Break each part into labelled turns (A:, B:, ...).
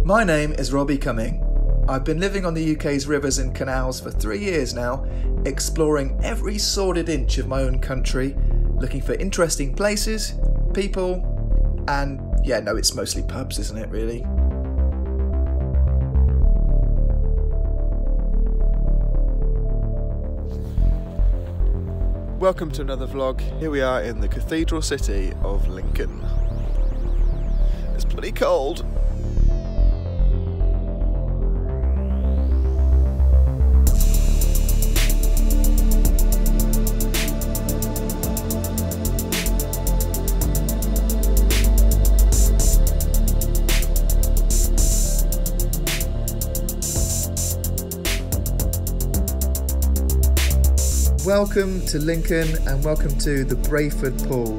A: My name is Robbie Cumming. I've been living on the UK's rivers and canals for 3 years now, exploring every sordid inch of my own country, looking for interesting places, people, and it's mostly pubs, isn't it, really?
B: Welcome to another vlog. Here we are in the cathedral city of Lincoln. It's pretty cold.
A: Welcome to Lincoln and welcome to the Brayford Pool.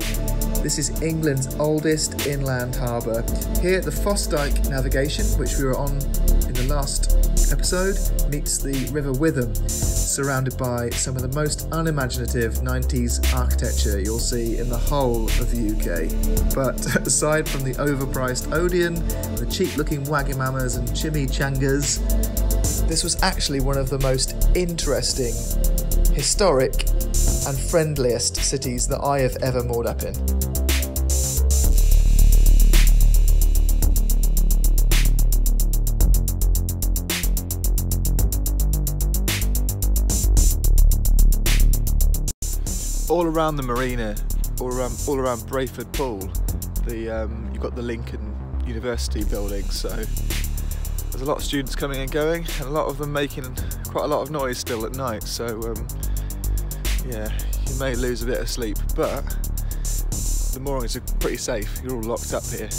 A: This is England's oldest inland harbour. Here at the Fosdyke Navigation, which we were on in the last episode, meets the River Witham, surrounded by some of the most unimaginative 90s architecture you'll see in the whole of the UK. But aside from the overpriced Odeon, the cheap-looking Wagamamas and chimichangas, this was actually one of the most interesting, historic and friendliest cities that I have ever moored up in.
B: All around the marina, all around Brayford Pool, you've got the Lincoln University building, so there's a lot of students coming and going, and a lot of them making quite a lot of noise still at night, so you may lose a bit of sleep, but the moorings are pretty safe. You're all locked up here.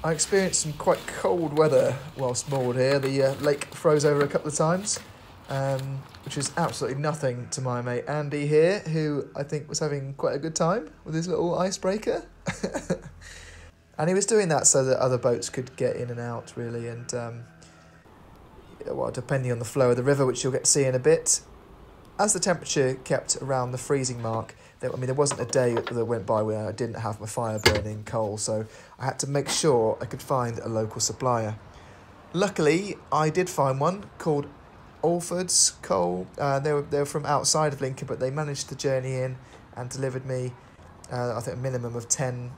A: I experienced some quite cold weather whilst moored here. The lake froze over a couple of times, which is absolutely nothing to my mate Andy here, who I think was having quite a good time with his little icebreaker. And he was doing that so that other boats could get in and out, really, and depending on the flow of the river, which you'll get to see in a bit. As the temperature kept around the freezing mark, there wasn't a day that went by where I didn't have my fire burning coal, so I had to make sure I could find a local supplier. Luckily, I did find one called Alford's Coal. They were from outside of Lincoln, but they managed to journey in and delivered me, I think, a minimum of 10,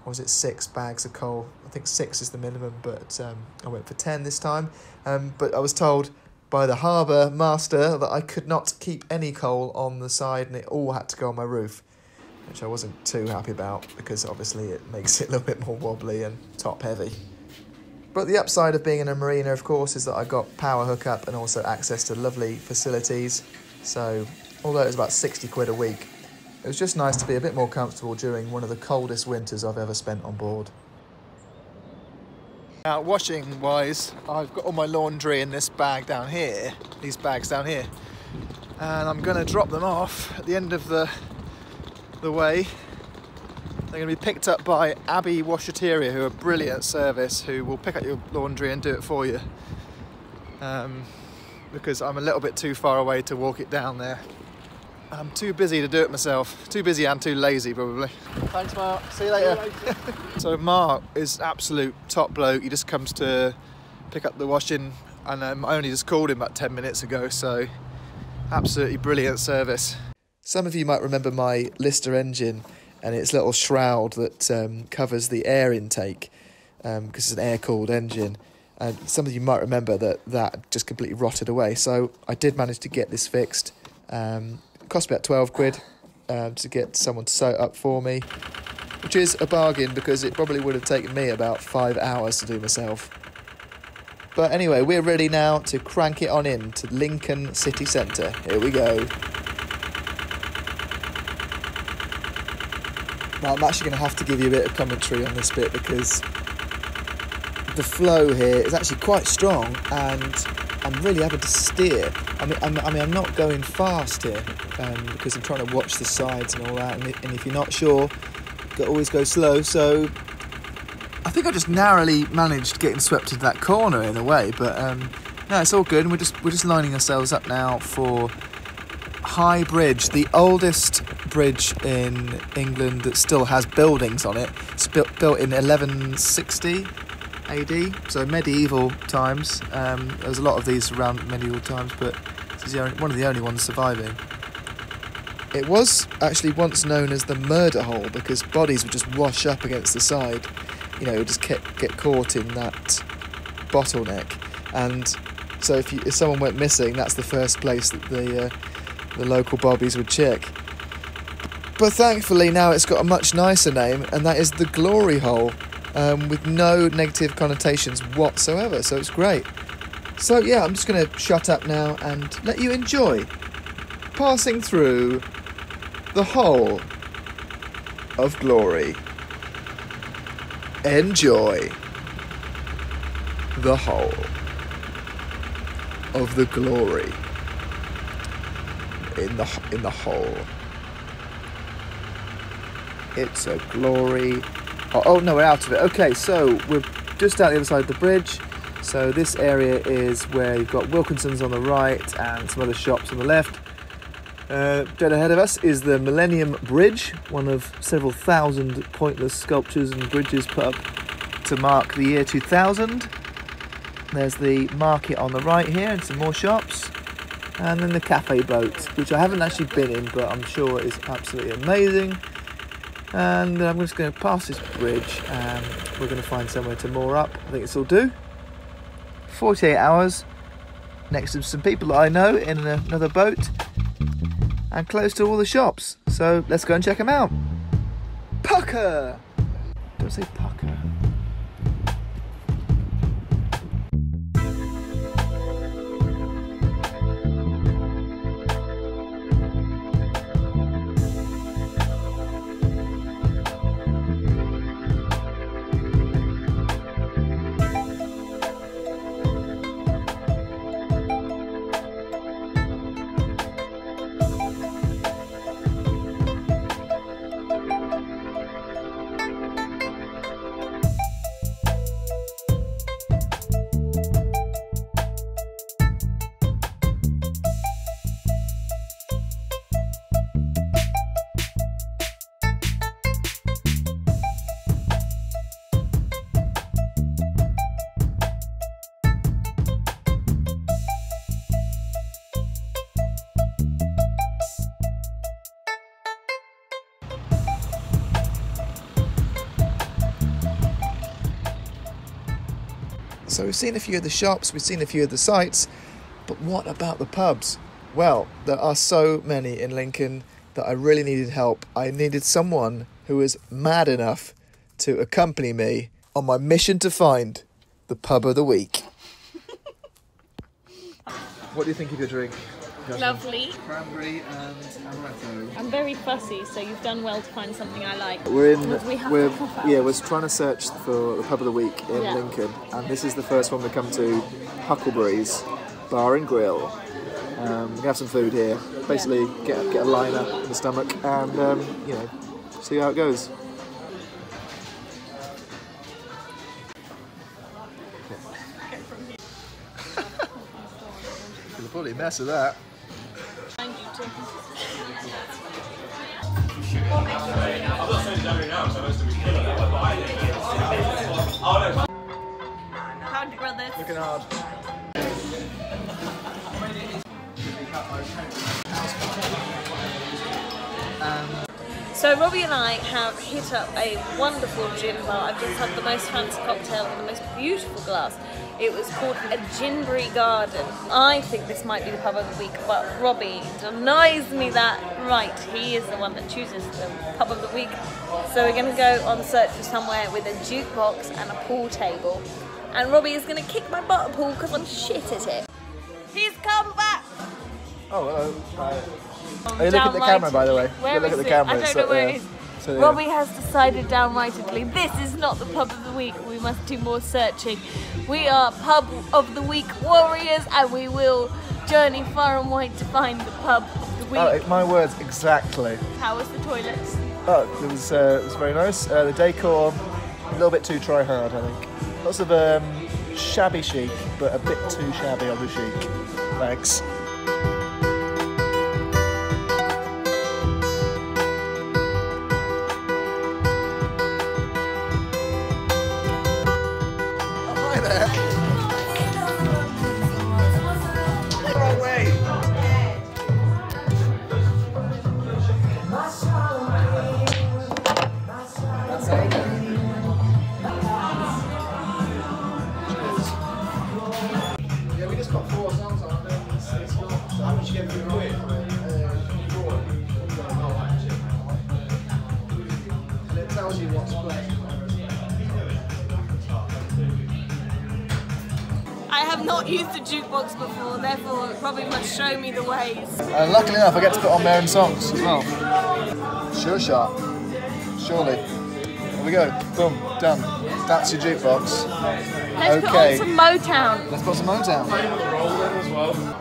A: or was it 6 bags of coal? I think 6 is the minimum, but I went for 10 this time. But I was told by the harbour master that I could not keep any coal on the side and it all had to go on my roof, which I wasn't too happy about because obviously it makes it a little bit more wobbly and top heavy. But the upside of being in a marina, of course, is that I got power hookup and also access to lovely facilities. So although it was about 60 quid a week, it was just nice to be a bit more comfortable during one of the coldest winters I've ever spent on board. Now, washing wise, I've got all my laundry in this bag down here, these bags down here, and I'm going to drop them off at the end of the way. They're going to be picked up by Abbey Washateria, who are a brilliant service, who will pick up your laundry and do it for you, because I'm a little bit too far away to walk it down there. I'm too busy to do it myself. Too busy and too lazy, probably. Thanks, Mark. See you later. So Mark is absolute top bloke. He just comes to pick up the washing, and I only just called him about 10 minutes ago, so absolutely brilliant service. Some of you might remember my Lister engine and its little shroud that covers the air intake, because it's an air-cooled engine. And some of you might remember that just completely rotted away. So I did manage to get this fixed. Cost me about 12 quid to get someone to sew it up for me, which is a bargain because it probably would have taken me about 5 hours to do myself. But anyway, we're ready now to crank it on in to Lincoln city centre. Here we go. Now I'm actually going to have to give you a bit of commentary on this bit because the flow here is actually quite strong and I'm really having to steer. I'm not going fast here because I'm trying to watch the sides and all that. And if you're not sure,
B: always go slow, so I think I just narrowly managed getting swept into that corner in a way, but no, it's all good. And we're just lining ourselves up now for High Bridge, the oldest bridge in England that still has buildings on it. It's built in 1160 AD, so medieval times. There's a lot of these around medieval times, but this is one of the only ones surviving. It was actually once known as the murder hole because bodies would just wash up against the side. You know, just get caught in that bottleneck, and so if someone went missing, that's the first place that the local bobbies would check. But thankfully now it's got a much nicer name, and that is the Glory Hole, with no negative connotations whatsoever. So it's great. So yeah, I'm just going to shut up now and let you enjoy passing through the Hole of Glory. Enjoy the Hole of the Glory in the hole. It's a glory. Oh no, we're out of it. Okay, so we're just out the other side of the bridge. So this area is where you've got Wilkinson's on the right and some other shops on the left. Dead ahead of us is the Millennium Bridge, one of several thousand pointless sculptures and bridges put up to mark the year 2000. There's the market on the right here and some more shops. And then the cafe boat, which I haven't actually been in, but I'm sure is absolutely amazing. And I'm just going to pass this bridge and we're going to find somewhere to moor up. I think this will do. 48 hours next to some people that I know in another boat. And close to all the shops, so let's go and check them out. Pucker! Don't say pucker. So we've seen a few of the shops, we've seen a few of the sites, but what about the pubs? Well, there are so many in Lincoln that I really needed help. I needed someone who was mad enough to accompany me on my mission to find the pub of the week. What do you think of your drink?
C: Lovely.
B: Cranberry and amaretto.
C: I'm very fussy, so you've done well to find something I like.
B: We're trying to search for the pub of the week in Lincoln, and this is the first one we come to, Huckleberry's Bar and Grill. We can have some food here. Basically, get a liner in the stomach, and see how it goes. It's a bloody mess of that.
C: Thank you too. Howdy, brothers.
B: Looking hard.
C: So Robbie and I have hit up a wonderful gin bar. I've just had the most fancy cocktail in the most beautiful glass. It was called a Ginbury Garden. I think this might be the pub of the week, but Robbie denies me that right. He is the one that chooses the pub of the week. So we're going to go on search for somewhere with a jukebox and a pool table. And Robbie is going to kick my butt at pool because I'm shit at it. He's come back!
B: Oh, hello. Hey, look at the camera, by the way.
C: Where
B: look
C: is
B: at the
C: it?
B: camera.
C: I don't know where it is.
B: So, yeah.
C: Robbie has decided downrightedly this is not the pub of the week. We must do more searching. We are pub of the week warriors, and we will journey far and wide to find the pub of the week.
B: Oh, my words, exactly.
C: How was the toilets?
B: It was very nice. The decor, a little bit too try hard, I think. Lots of shabby chic, but a bit too shabby on the chic. Thanks. Hi there. Wrong way. Yeah, we just got 4 songs on it. How much you get for your and it tells you what's playing.
C: I have not used a jukebox before, therefore it probably must show me the ways.
B: And luckily enough, I get to put on my own songs as well. Sure shot. Surely. Here we go. Boom. Done. That's your jukebox.
C: Let's put on some Motown.
B: Let's put some Motown.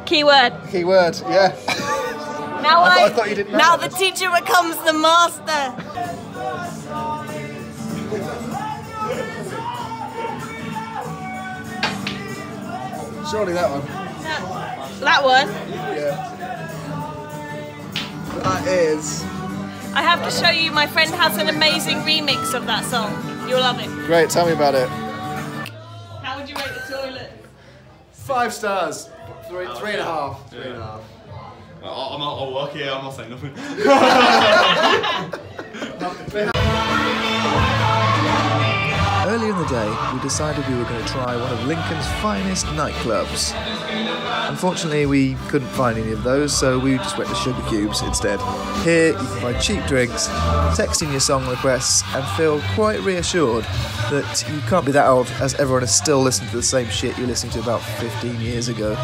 C: Keyword.
B: Keyword, yeah.
C: Now
B: I thought you didn't know
C: Now
B: that.
C: the teacher becomes the master.
B: Surely that one.
C: That one.
B: Yeah. That is.
C: I have to show you, my friend has an amazing remix of that song. You'll love it.
B: Great, tell me about it.
C: How would you rate the toilet?
B: 5 stars. 3.5. 3.5.
D: I'm not at work here, I'm not saying nothing.
A: Earlier in the day, we decided we were going to try one of Lincoln's finest nightclubs. Unfortunately, we couldn't find any of those, so we just went to Sugar Cubes instead. Here, you can buy cheap drinks, text in your song requests, and feel quite reassured that you can't be that old, as everyone is still listening to the same shit you listened to about 15 years ago.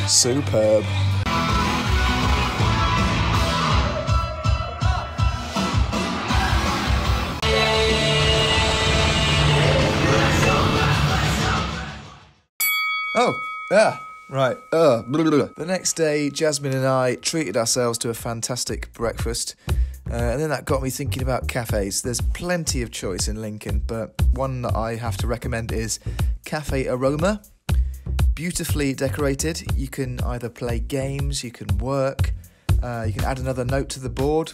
A: Superb. Oh, yeah, right. Blah, blah, blah. The next day, Jasmine and I treated ourselves to a fantastic breakfast. And then that got me thinking about cafes. There's plenty of choice in Lincoln, but one that I have to recommend is Cafe Aroma. Beautifully decorated. You can either play games, you can work, you can add another note to the board,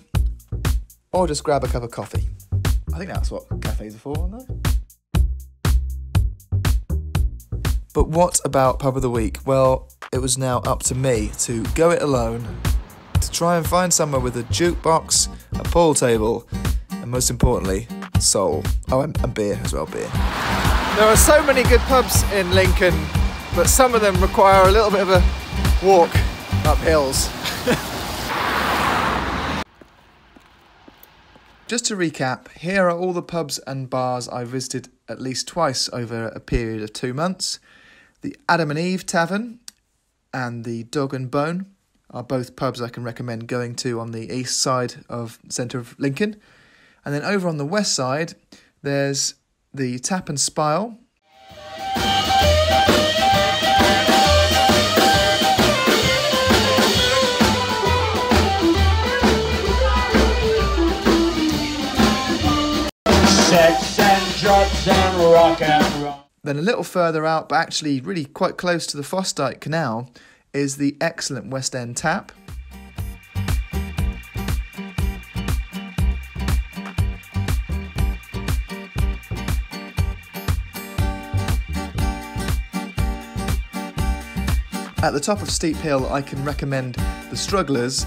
A: or just grab a cup of coffee. I think that's what cafes are for, aren't they? But what about Pub of the Week? Well, it was now up to me to go it alone, to try and find somewhere with a jukebox, a pool table, and most importantly, soul. Oh, and beer as well, beer.
B: There are so many good pubs in Lincoln, but some of them require a little bit of a walk up hills.
A: Just to recap, here are all the pubs and bars I visited at least twice over a period of 2 months. The Adam and Eve Tavern and the Dog and Bone are both pubs I can recommend going to on the east side of centre of Lincoln. And then over on the west side, there's the Tap and Spile.
E: Sex and drugs and rock and roll.
A: Then a little further out, but actually really quite close to the Fosdyke Canal, is the excellent West End Tap. At the top of Steep Hill, I can recommend the Strugglers,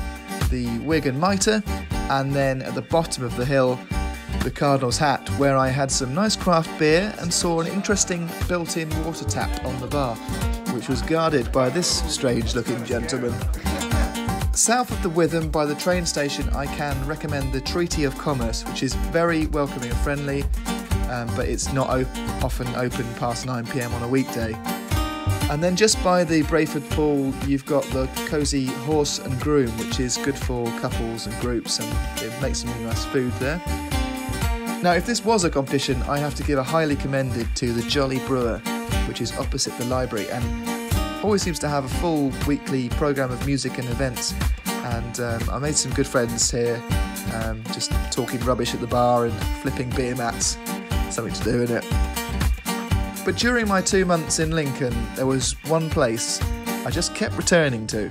A: the Wig and Mitre, and then at the bottom of the hill, the Cardinal's Hat, where I had some nice craft beer and saw an interesting built-in water tap on the bar, which was guarded by this strange-looking gentleman. South of the Witham, by the train station, I can recommend the Treaty of Commerce, which is very welcoming and friendly, but it's not often open past 9 PM on a weekday. And then just by the Brayford Pool, you've got the cosy Horse and Groom, which is good for couples and groups, and it makes some really nice food there. Now, if this was a competition, I have to give a highly commended to the Jolly Brewer, which is opposite the library, and always seems to have a full weekly programme of music and events. And I made some good friends here, just talking rubbish at the bar and flipping beer mats. Something to do, innit? But during my 2 months in Lincoln, there was one place I just kept returning to.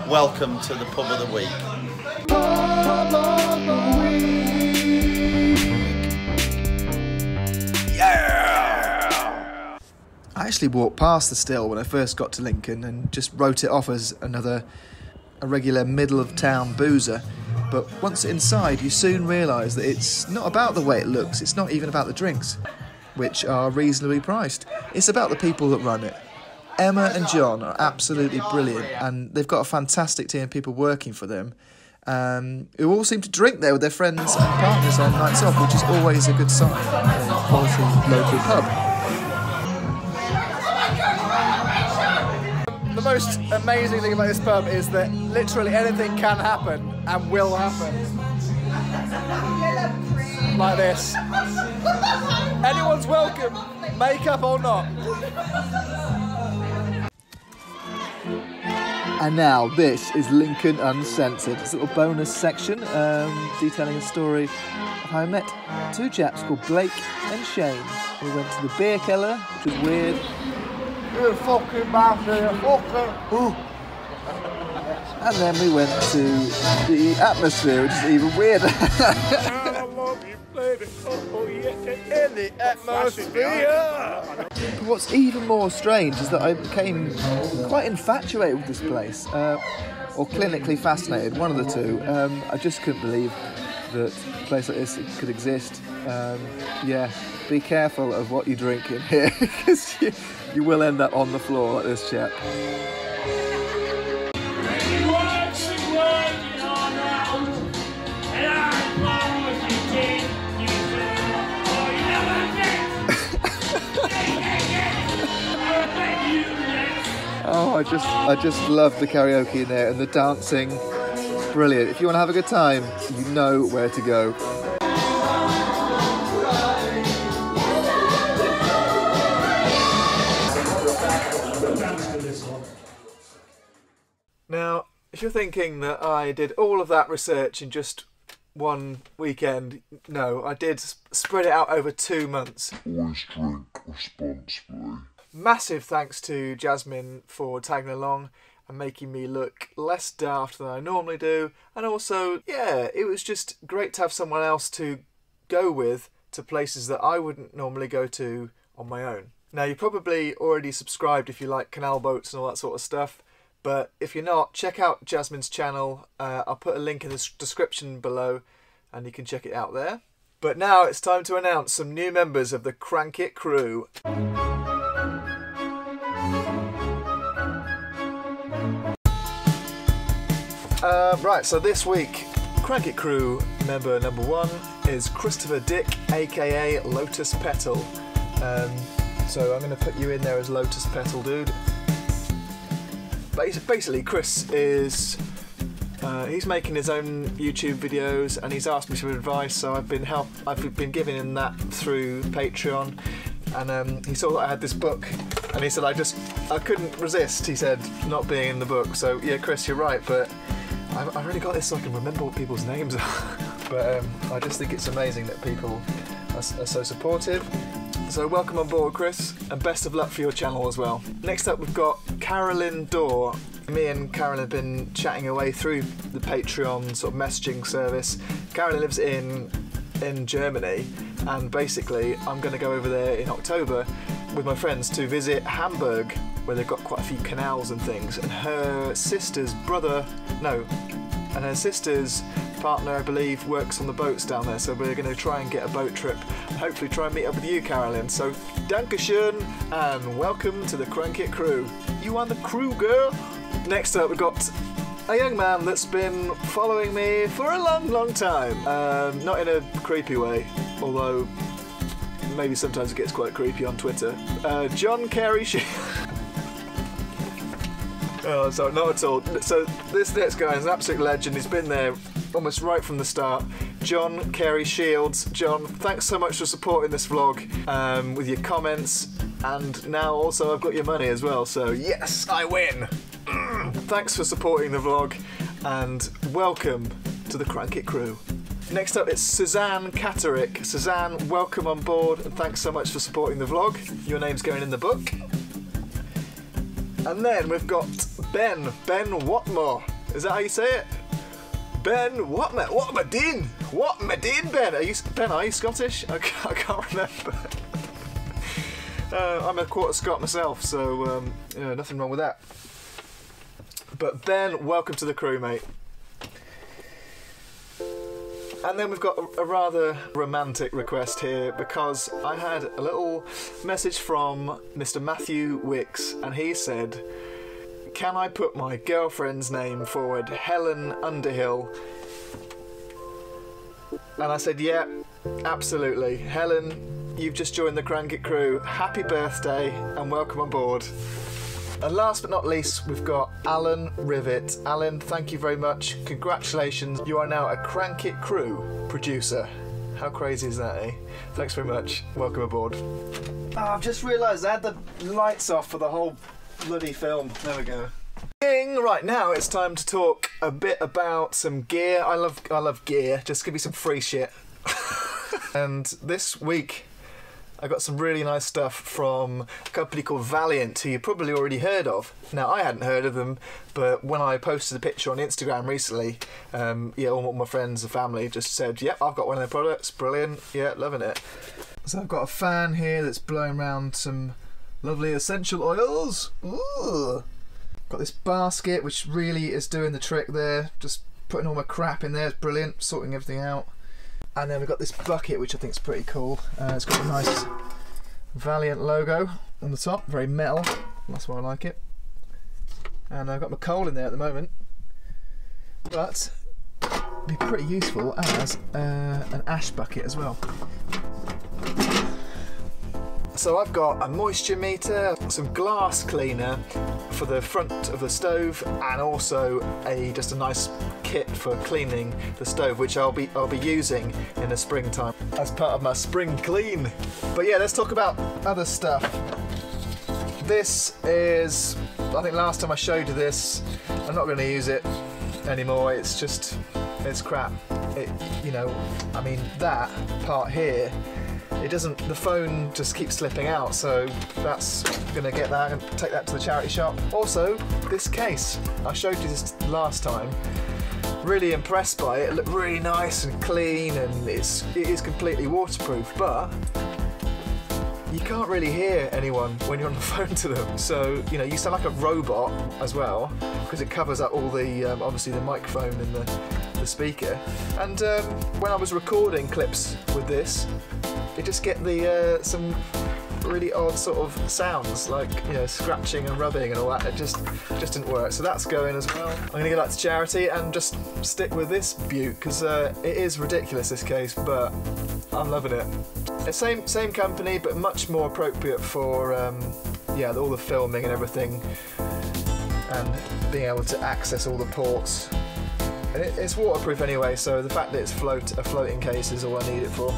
F: Welcome to the Pub of the Week.
A: Yeah! I actually walked past the still when I first got to Lincoln and just wrote it off as a regular middle-of-town boozer. But once inside, you soon realise that it's not about the way it looks, it's not even about the drinks, which are reasonably priced. It's about the people that run it. Emma and John are absolutely brilliant, and they've got a fantastic team of people working for them, who all seem to drink there with their friends and partners on nights off, which is always a good sign in a quality local pub.
B: The most amazing thing about this pub is that literally anything can happen and will happen. Like this. Anyone's welcome, makeup or not.
A: And now this is Lincoln Uncensored. It's a little bonus section detailing a story of how I met two chaps called Blake and Shane. We went to the beer cellar, which was weird.
B: You fucking bastard, fucking.
A: And then we went to the atmosphere, which is even weirder. But what's even more strange is that I became quite infatuated with this place, or clinically fascinated, one of the two. I just couldn't believe that a place like this could exist. Yeah, be careful of what you drink in here, because you will end up on the floor like this chap. Oh, I just love the karaoke in there and the dancing. It's brilliant. If you want to have a good time, you know where to go.
B: Now, if you're thinking that I did all of that research in just one weekend, no, I did spread it out over 2 months.
G: Always drink responsibly.
B: Massive thanks to Jasmine for tagging along and making me look less daft than I normally do. And also, yeah, it was just great to have someone else to go with to places that I wouldn't normally go to on my own. Now, you're probably already subscribed if you like canal boats and all that sort of stuff. But if you're not, check out Jasmine's channel. I'll put a link in the description below and you can check it out there. But now it's time to announce some new members of the Crank It crew. Right, so this week, Crank It crew member number 1 is Christopher Dick, aka Lotus Petal. So I'm going to put you in there as Lotus Petal, dude. Basically, Chris is he's making his own YouTube videos, and he's asked me for advice. So I've been giving him that through Patreon, and he saw that I had this book, and he said I couldn't resist. He said not being in the book. So yeah, Chris, you're right, but I've really got this so I can remember what people's names are. But I just think it's amazing that people are so supportive. So welcome on board, Chris, and best of luck for your channel as well. Next up, we've got Carolyn Dorr. Me and Carolyn have been chatting away through the Patreon sort of messaging service. Carolyn lives in Germany, and basically I'm going to go over there in October with my friends to visit Hamburg, where they've got quite a few canals and things, and her sister's partner, I believe, works on the boats down there, so we're going to try and get a boat trip and hopefully try and meet up with you, Carolyn. So Dankeschön and welcome to the Crank It crew. You on the crew, girl? Next up, we've got a young man that's been following me for a long time. Not in a creepy way, although maybe sometimes it gets quite creepy on Twitter. John Carey Oh, so not at all. So this next guy is an absolute legend. He's been there almost right from the start. John Carey Shields. John, thanks so much for supporting this vlog with your comments, and now also I've got your money as well, so yes, I win! Thanks for supporting the vlog, and welcome to the Crank It crew. Next up, it's Suzanne Catterick. Suzanne, welcome on board and thanks so much for supporting the vlog. Your name's going in the book. And then we've got Ben Watmore. Is that how you say it? Ben Watmore. Watmadin. Watmadin, Ben. Are you Scottish? I can't remember. I'm a quarter Scot myself, so nothing wrong with that. But Ben, welcome to the crew, mate. And then we've got a rather romantic request here, because I had a little message from Mr. Matthew Wicks, and he said, can I put my girlfriend's name forward, Helen Underhill? And I said, yeah, absolutely. Helen, you've just joined the Crank It crew. Happy birthday and welcome on board. And last but not least, we've got Alan Rivet. Alan, thank you very much. Congratulations. You are now a Crank It crew producer. How crazy is that, eh? Thanks very much. Welcome aboard. Oh, I've just realised I had the lights off for the whole bloody film. There we go. Right, now it's time to talk a bit about some gear. I love gear. Just give me some free shit. And this week I got some really nice stuff from a company called Valiant, who you probably already heard of. Now, I hadn't heard of them, but when I posted a picture on Instagram recently, all my friends and family just said, yep, I've got one of their products, brilliant, yeah, loving it. So I've got a fan here that's blowing around some lovely essential oils. Ooh. Got this basket, which really is doing the trick there, just putting all my crap in there, it's brilliant, sorting everything out. And then we've got this bucket, which I think is pretty cool. It's got a nice Valiant logo on the top, very metal. That's why I like it. And I've got my coal in there at the moment. But it'd be pretty useful as an ash bucket as well. So I've got a moisture meter, some glass cleaner for the front of the stove, and also just a nice kit for cleaning the stove, which I'll be using in the springtime as part of my spring clean. But yeah, let's talk about other stuff. This is, I think last time I showed you this, I'm not going to use it anymore. It's crap. I mean, that part here, the phone just keeps slipping out, so that's gonna get that and take that to the charity shop. Also, this case, I showed you this last time. Really impressed by it. It looked really nice and clean, and it is completely waterproof, but you can't really hear anyone when you're on the phone to them. So, you sound like a robot as well, because it covers up all the, obviously the microphone and the speaker. And when I was recording clips with this, you just get some really odd sort of sounds, like scratching and rubbing and all that. It just didn't work. So that's going as well. I'm gonna give that to charity and just stick with this beaut, because it is ridiculous, this case, but I'm loving it. Same company, but much more appropriate for all the filming and everything, and being able to access all the ports. And it's waterproof anyway, so the fact that it's a floating case is all I need it for.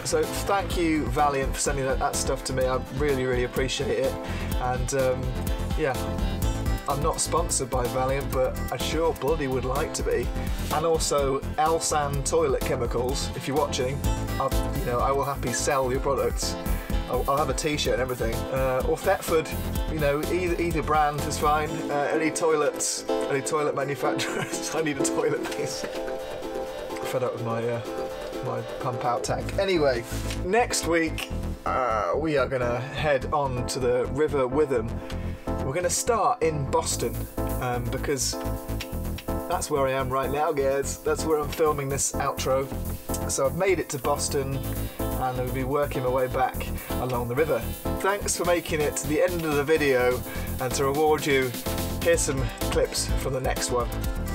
B: So thank you, Valiant, for sending that stuff to me. I really, really appreciate it. And I'm not sponsored by Valiant, but I sure bloody would like to be. And also Elsan Toilet Chemicals, if you're watching, I will happily sell your products. I'll have a t-shirt and everything. Or Thetford, either brand is fine. Any toilet manufacturers. I need a toilet piece. Fed up with my pump out tank. Anyway, next week we are gonna head on to the River Witham. We're gonna start in Boston because that's where I am right now, guys. That's where I'm filming this outro. So I've made it to Boston and I'll be working my way back along the river. Thanks for making it to the end of the video, and to reward you, here's some clips from the next one.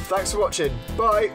B: Thanks for watching. Bye.